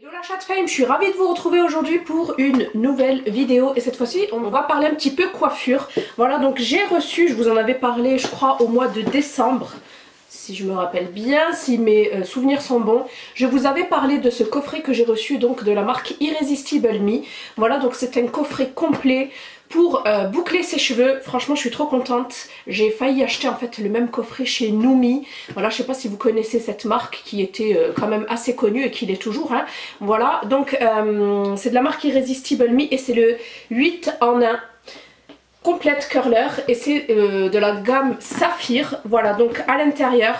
Hello la chatte fame, je suis ravie de vous retrouver aujourd'hui pour une nouvelle vidéo et cette fois-ci on va parler un petit peu coiffure. Voilà, donc j'ai reçu, je vous en avais parlé je crois au mois de décembre, si je me rappelle bien, si mes souvenirs sont bons. Je vous avais parlé de ce coffret que j'ai reçu donc de la marque Irresistible Me. Voilà, donc c'est un coffret complet pour boucler ses cheveux. Franchement je suis trop contente. J'ai failli acheter en fait le même coffret chez Noumi. Voilà, je sais pas si vous connaissez cette marque qui était quand même assez connue et qui l'est toujours, hein. Voilà, donc c'est de la marque Irresistible Me et c'est le 8 en 1 complète curler et c'est de la gamme Saphir. Voilà, donc à l'intérieur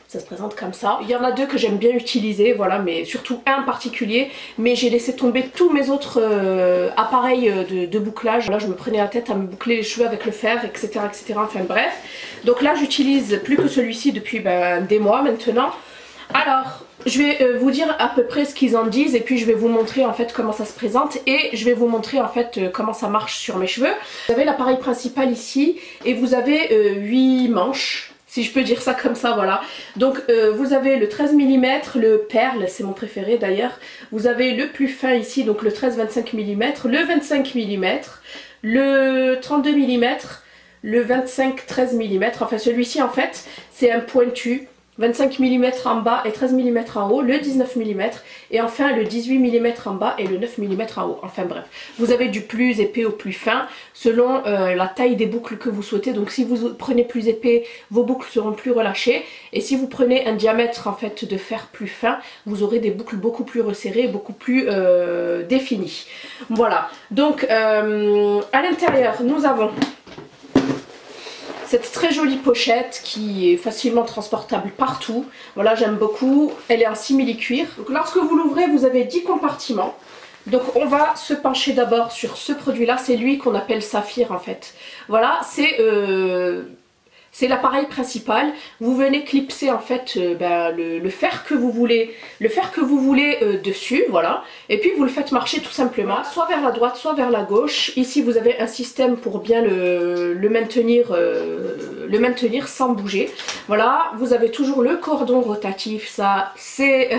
ça se présente comme ça. Il y en a deux que j'aime bien utiliser, voilà, mais surtout un en particulier. Mais j'ai laissé tomber tous mes autres appareils de bouclage. Là, je me prenais la tête à me boucler les cheveux avec le fer, etc. etc. Enfin bref. Donc là, j'utilise plus que celui-ci depuis des mois maintenant. Alors, je vais vous dire à peu près ce qu'ils en disent et puis je vais vous montrer en fait comment ça se présente et je vais vous montrer en fait comment ça marche sur mes cheveux. Vous avez l'appareil principal ici et vous avez 8 manches. Si je peux dire ça comme ça, voilà. Donc vous avez le 13 mm, le perle, c'est mon préféré d'ailleurs. Vous avez le plus fin ici, donc le 13-25 mm, le 25 mm, le 32 mm, le 25-13 mm. Enfin celui-ci en fait, c'est un pointu. 25 mm en bas et 13 mm en haut, le 19 mm et enfin le 18 mm en bas et le 9 mm en haut. Enfin bref, vous avez du plus épais au plus fin selon la taille des boucles que vous souhaitez. Donc si vous prenez plus épais, vos boucles seront plus relâchées et si vous prenez un diamètre en fait de fer plus fin, vous aurez des boucles beaucoup plus resserrées, beaucoup plus définies. Voilà, donc à l'intérieur nous avons cette très jolie pochette qui est facilement transportable partout. Voilà, j'aime beaucoup. Elle est en simili-cuir. Donc lorsque vous l'ouvrez, vous avez 10 compartiments. Donc on va se pencher d'abord sur ce produit-là. C'est lui qu'on appelle Saphir en fait. Voilà, c'est l'appareil principal. Vous venez clipser en fait le fer que vous voulez, dessus, voilà. Et puis vous le faites marcher tout simplement, soit vers la droite, soit vers la gauche. Ici vous avez un système pour bien le maintenir sans bouger. Voilà, vous avez toujours le cordon rotatif. Ça, c'est,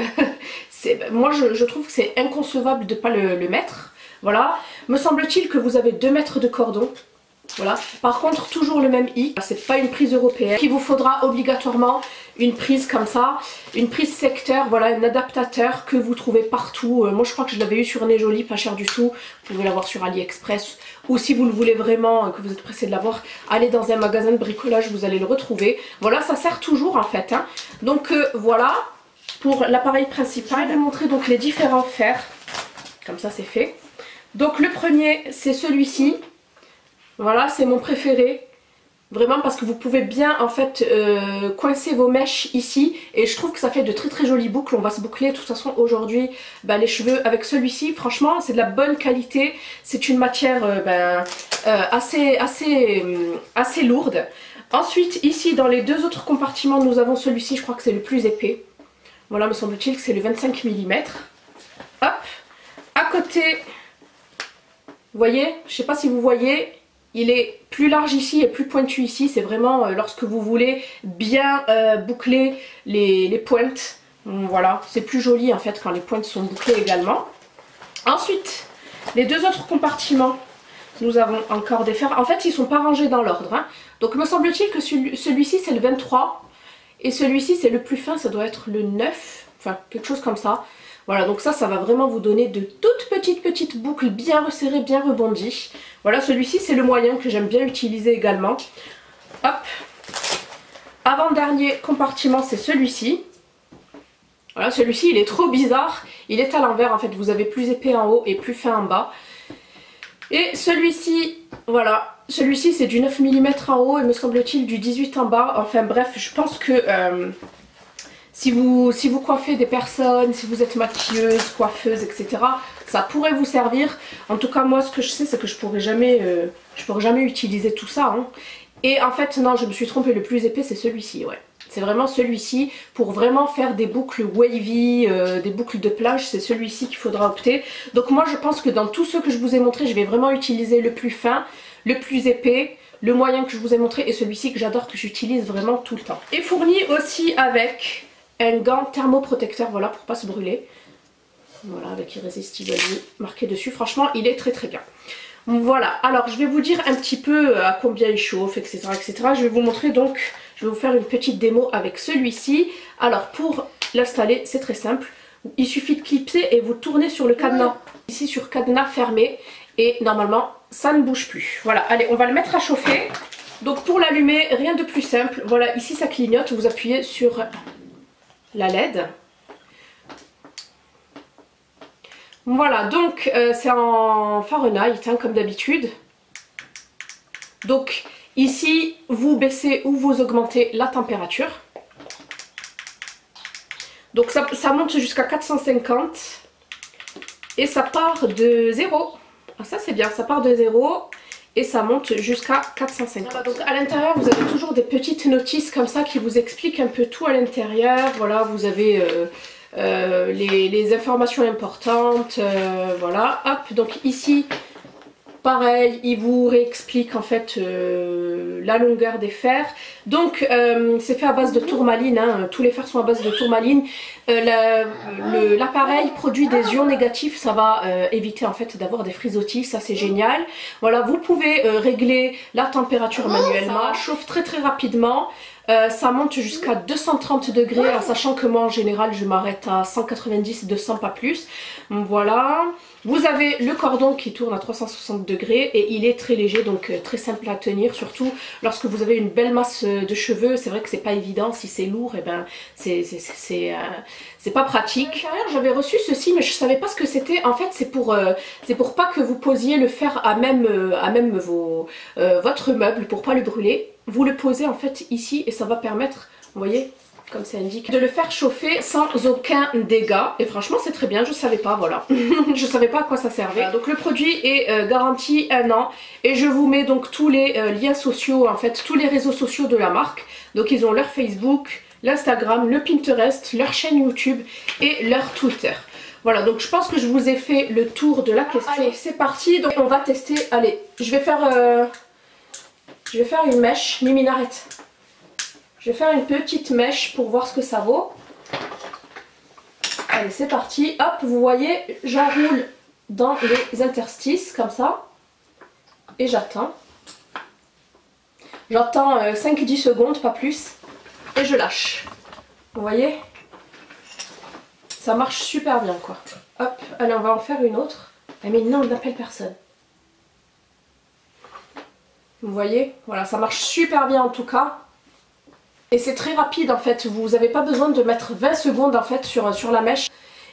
moi je trouve que c'est inconcevable de ne pas le mettre. Voilà, me semble-t-il que vous avez 2 mètres de cordon. Voilà. Par contre toujours le même i, c'est pas une prise européenne. Il vous faudra obligatoirement une prise comme ça, une prise secteur, voilà, un adaptateur que vous trouvez partout. Moi je crois que je l'avais eu sur Nez Jolie, pas cher du tout. Vous pouvez l'avoir sur AliExpress ou si vous le voulez vraiment, que vous êtes pressé de l'avoir, allez dans un magasin de bricolage, vous allez le retrouver. Voilà, ça sert toujours en fait, hein. Donc voilà pour l'appareil principal. Je vais vous montrer donc les différents fers, comme ça c'est fait. Donc le premier c'est celui-ci. Voilà, c'est mon préféré, vraiment parce que vous pouvez bien en fait coincer vos mèches ici et je trouve que ça fait de très très jolies boucles. On va se boucler de toute façon aujourd'hui les cheveux avec celui-ci. Franchement c'est de la bonne qualité, c'est une matière assez lourde. Ensuite ici dans les 2 autres compartiments nous avons celui-ci, je crois que c'est le plus épais. Voilà, me semble-t-il que c'est le 25 mm. Hop, à côté, vous voyez, je sais pas si vous voyez, il est plus large ici et plus pointu ici. C'est vraiment lorsque vous voulez bien boucler les pointes. Voilà, c'est plus joli en fait quand les pointes sont bouclées également. Ensuite, les 2 autres compartiments, nous avons encore des fers. En fait, ils ne sont pas rangés dans l'ordre, hein. Donc, me semble-t-il que celui-ci c'est le 23 et celui-ci c'est le plus fin, ça doit être le 9, enfin quelque chose comme ça. Voilà, donc ça va vraiment vous donner de toutes petites boucles bien resserrées, bien rebondies. Voilà, celui-ci c'est le moyen que j'aime bien utiliser également. Hop. Avant-dernier compartiment c'est celui-ci. Voilà, celui-ci il est trop bizarre. Il est à l'envers en fait, vous avez plus épais en haut et plus fin en bas. Et celui-ci, voilà, celui-ci c'est du 9 mm en haut et me semble-t-il du 18 en bas. Enfin bref, je pense que... si vous coiffez des personnes, si vous êtes maquilleuse, coiffeuse, etc., ça pourrait vous servir. En tout cas, moi, ce que je sais, c'est que je pourrais jamais utiliser tout ça, hein. Et en fait, non, je me suis trompée, le plus épais, c'est celui-ci, ouais. C'est vraiment celui-ci. Pour vraiment faire des boucles wavy, des boucles de plage, c'est celui-ci qu'il faudra opter. Donc moi, je pense que dans tous ceux que je vous ai montrés, je vais vraiment utiliser le plus fin, le plus épais, le moyen que je vous ai montré et celui-ci que j'adore, que j'utilise vraiment tout le temps. Et fourni aussi avec un gant thermoprotecteur, voilà, pour pas se brûler. Voilà, avec Irrésistible marqué dessus. Franchement, il est très très bien. Voilà, alors je vais vous dire un petit peu à combien il chauffe, etc. etc. Je vais vous montrer donc, je vais vous faire une petite démo avec celui-ci. Alors pour l'installer, c'est très simple. Il suffit de clipser et vous tournez sur le cadenas. Ici sur cadenas fermé. Et normalement, ça ne bouge plus. Voilà, allez, on va le mettre à chauffer. Donc pour l'allumer, rien de plus simple. Voilà, ici ça clignote. Vous appuyez sur la LED. Voilà, donc c'est en Fahrenheit, hein, comme d'habitude. Donc ici, vous baissez ou vous augmentez la température. Donc ça monte jusqu'à 450. Et ça part de 0. Ah, ça c'est bien, ça part de 0. Et ça monte jusqu'à 450. Voilà, donc à l'intérieur, vous avez toujours des petites notices comme ça qui vous expliquent un peu tout à l'intérieur. Voilà, vous avez... les informations importantes, voilà, hop, donc ici pareil, il vous réexplique en fait la longueur des fers. Donc c'est fait à base de tourmaline, hein, tous les fers sont à base de tourmaline. L'appareil produit des ions négatifs, ça va éviter en fait d'avoir des frisottis, ça c'est génial. Voilà, vous pouvez régler la température manuellement, ça chauffe très très rapidement. Ça monte jusqu'à 230 degrés, en sachant que moi en général je m'arrête à 190-200, pas plus. Voilà, vous avez le cordon qui tourne à 360 degrés et il est très léger, donc très simple à tenir, surtout lorsque vous avez une belle masse de cheveux. C'est vrai que c'est pas évident, si c'est lourd, et ben c'est pas pratique. J'avais reçu ceci mais je savais pas ce que c'était. En fait c'est pour pas que vous posiez le fer à même votre meuble, pour pas le brûler. Vous le posez en fait ici et ça va permettre, vous voyez, comme ça indique, de le faire chauffer sans aucun dégât. Et franchement c'est très bien, je savais pas, voilà. Je savais pas à quoi ça servait. Voilà, donc le produit est garanti 1 an. Et je vous mets donc tous les liens sociaux, en fait, tous les réseaux sociaux de la marque. Donc ils ont leur Facebook, l'Instagram, le Pinterest, leur chaîne YouTube et leur Twitter. Voilà, donc je pense que je vous ai fait le tour de la question. Allez, c'est parti, donc on va tester. Allez, je vais faire une mèche, Mimi arrête. Je vais faire une petite mèche pour voir ce que ça vaut. Allez, c'est parti. Hop, vous voyez, j'enroule dans les interstices, comme ça. Et j'attends. J'attends 5-10 secondes, pas plus. Et je lâche. Vous voyez? Ça marche super bien, quoi. Hop, allez, on va en faire une autre. Ah, mais non, on n'appelle personne. Vous voyez, voilà, ça marche super bien en tout cas. Et c'est très rapide en fait, vous n'avez pas besoin de mettre 20 secondes en fait sur la mèche.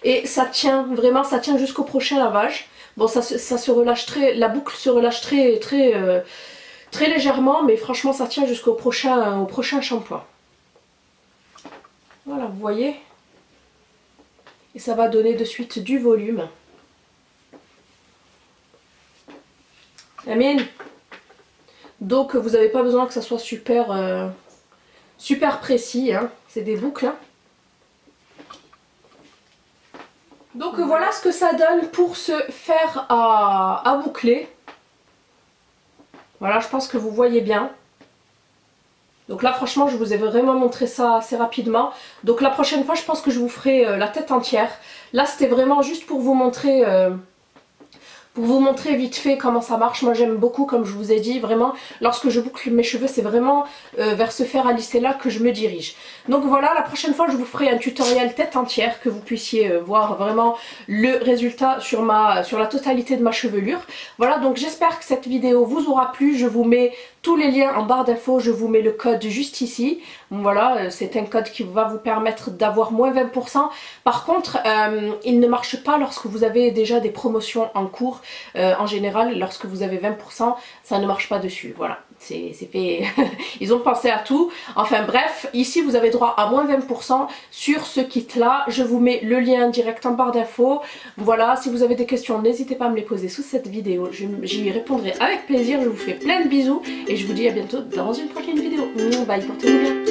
Et ça tient, vraiment ça tient jusqu'au prochain lavage. Bon, ça se relâche très, la boucle se relâche très légèrement, mais franchement ça tient jusqu'au prochain shampoing. Voilà, vous voyez. Et ça va donner de suite du volume. Amine. Donc vous n'avez pas besoin que ça soit super précis, hein. C'est des boucles. Hein. Donc voilà ce que ça donne pour ce fer à boucler. Voilà, je pense que vous voyez bien. Donc là franchement je vous ai vraiment montré ça assez rapidement. Donc la prochaine fois je pense que je vous ferai la tête entière. Là c'était vraiment juste pour vous montrer... vite fait comment ça marche. Moi j'aime beaucoup, comme je vous ai dit, vraiment lorsque je boucle mes cheveux c'est vraiment vers ce fer à lisser là que je me dirige. Donc voilà, la prochaine fois je vous ferai un tutoriel tête entière, que vous puissiez voir vraiment le résultat sur la totalité de ma chevelure. Voilà, donc j'espère que cette vidéo vous aura plu. Je vous mets tous les liens en barre d'infos, je vous mets le code juste ici. Voilà, c'est un code qui va vous permettre d'avoir moins 20%. Par contre, il ne marche pas lorsque vous avez déjà des promotions en cours. En général, lorsque vous avez 20%, ça ne marche pas dessus. Voilà, c'est fait. Ils ont pensé à tout. Enfin bref, ici vous avez droit à moins 20% sur ce kit là. Je vous mets le lien direct en barre d'infos. Voilà, si vous avez des questions, n'hésitez pas à me les poser sous cette vidéo. J'y répondrai avec plaisir. Je vous fais plein de bisous et je vous dis à bientôt dans une prochaine vidéo. Bye, portez-vous bien.